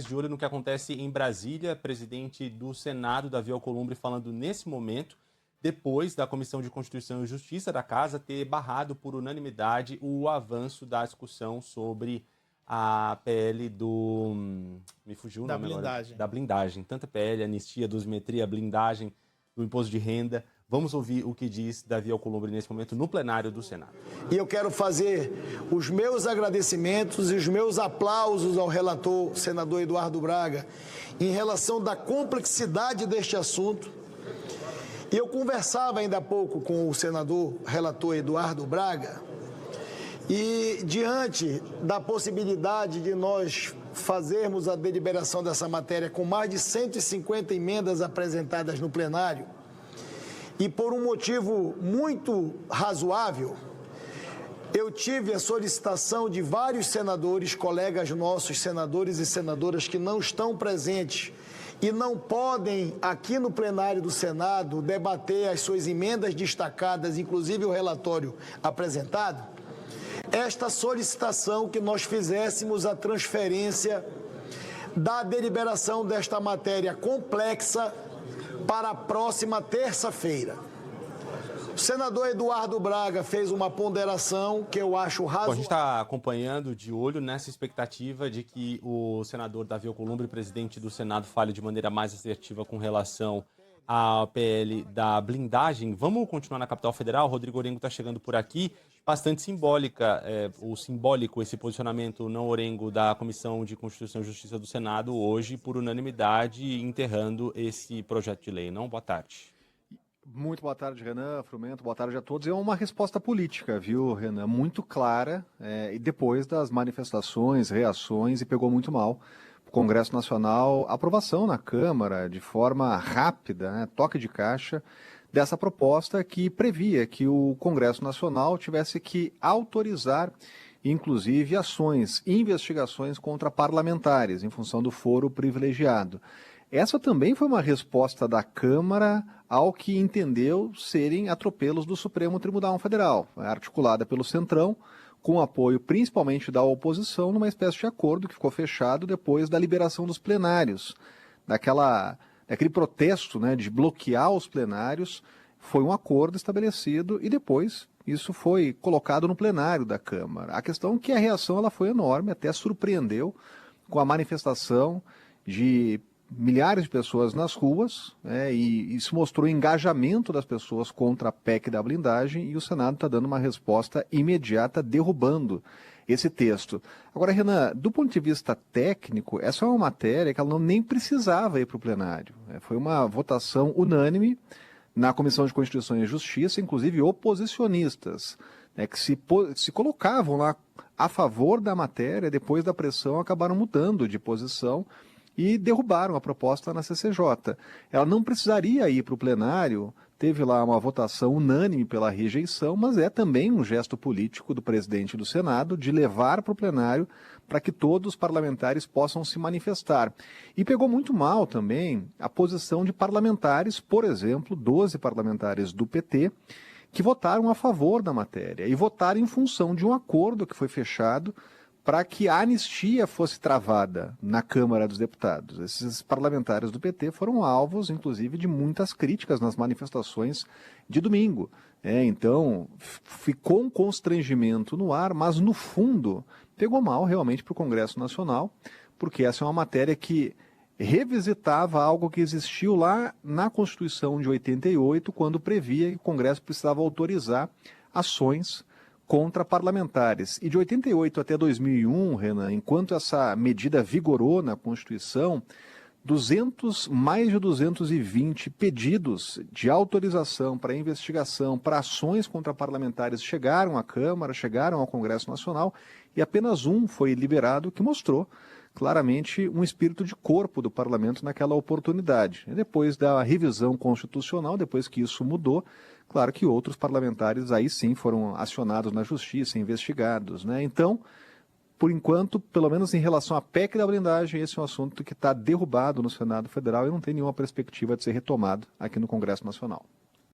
De olho no que acontece em Brasília, presidente do Senado, Davi Alcolumbre, falando nesse momento, depois da Comissão de Constituição e Justiça da Casa ter barrado por unanimidade o avanço da discussão sobre a PL do... Me fugiu o Da nome agora. blindagem. Da blindagem. Tanta PL, anistia, dosimetria, blindagem do imposto de renda. Vamos ouvir o que diz Davi Alcolumbre nesse momento no plenário do Senado. E eu quero fazer os meus agradecimentos e os meus aplausos ao relator, senador Eduardo Braga, em relação da complexidade deste assunto. E eu conversava ainda há pouco com o senador relator Eduardo Braga, e diante da possibilidade de nós fazermos a deliberação dessa matéria com mais de 150 emendas apresentadas no plenário, e por um motivo muito razoável, eu tive a solicitação de vários senadores, colegas nossos, senadores e senadoras que não estão presentes e não podem, aqui no plenário do Senado, debater as suas emendas destacadas, inclusive o relatório apresentado, esta solicitação que nós fizéssemos a transferência da deliberação desta matéria complexa para a próxima terça-feira. O senador Eduardo Braga fez uma ponderação que eu acho razoável. A gente está acompanhando de olho nessa expectativa de que o senador Davi Alcolumbre, presidente do Senado, fale de maneira mais assertiva com relação à PL da blindagem. Vamos continuar na capital federal. O Rodrigo Orengo está chegando por aqui. Bastante simbólico esse posicionamento não orengo da Comissão de Constituição e Justiça do Senado hoje, por unanimidade, enterrando esse projeto de lei. Não? Boa tarde. Muito boa tarde, Renan, Frumento, boa tarde a todos. É uma resposta política, viu, Renan? Muito clara, e depois das manifestações, reações, e pegou muito mal. O Congresso Nacional, aprovação na Câmara de forma rápida, né, toque de caixa, dessa proposta que previa que o Congresso Nacional tivesse que autorizar, inclusive, ações, investigações contra parlamentares, em função do foro privilegiado. Essa também foi uma resposta da Câmara ao que entendeu serem atropelos do Supremo Tribunal Federal, articulada pelo Centrão, com apoio principalmente da oposição, numa espécie de acordo que ficou fechado depois da liberação dos plenários, daquele protesto, né, de bloquear os plenários. Foi um acordo estabelecido e depois isso foi colocado no plenário da Câmara. A questão é que a reação ela foi enorme, até surpreendeu com a manifestação de milhares de pessoas nas ruas, e isso mostrou o engajamento das pessoas contra a PEC da blindagem, e o Senado está dando uma resposta imediata, derrubando esse texto. Agora, Renan, do ponto de vista técnico, essa é uma matéria que ela nem precisava ir para o plenário. Foi uma votação unânime na Comissão de Constituição e Justiça, inclusive oposicionistas, que se colocavam lá a favor da matéria, depois da pressão acabaram mudando de posição e derrubaram a proposta na CCJ. Ela não precisaria ir para o plenário, teve lá uma votação unânime pela rejeição, mas é também um gesto político do presidente do Senado de levar para o plenário para que todos os parlamentares possam se manifestar. E pegou muito mal também a posição de parlamentares, por exemplo, 12 parlamentares do PT, que votaram a favor da matéria e votaram em função de um acordo que foi fechado para que a anistia fosse travada na Câmara dos Deputados. Esses parlamentares do PT foram alvos, inclusive, de muitas críticas nas manifestações de domingo. Então, ficou um constrangimento no ar, mas, no fundo, pegou mal realmente para o Congresso Nacional, porque essa é uma matéria que revisitava algo que existiu lá na Constituição de 88, quando previa que o Congresso precisava autorizar ações contra parlamentares. E de 88 até 2001, Renan, enquanto essa medida vigorou na Constituição, mais de 220 pedidos de autorização para investigação, para ações contra parlamentares chegaram à Câmara, chegaram ao Congresso Nacional, e apenas um foi liberado, que mostrou claramente um espírito de corpo do parlamento naquela oportunidade. E depois da revisão constitucional, depois que isso mudou, claro que outros parlamentares aí sim foram acionados na justiça, investigados, né? Então, por enquanto, pelo menos em relação à PEC da blindagem, esse é um assunto que está derrubado no Senado Federal e não tem nenhuma perspectiva de ser retomado aqui no Congresso Nacional.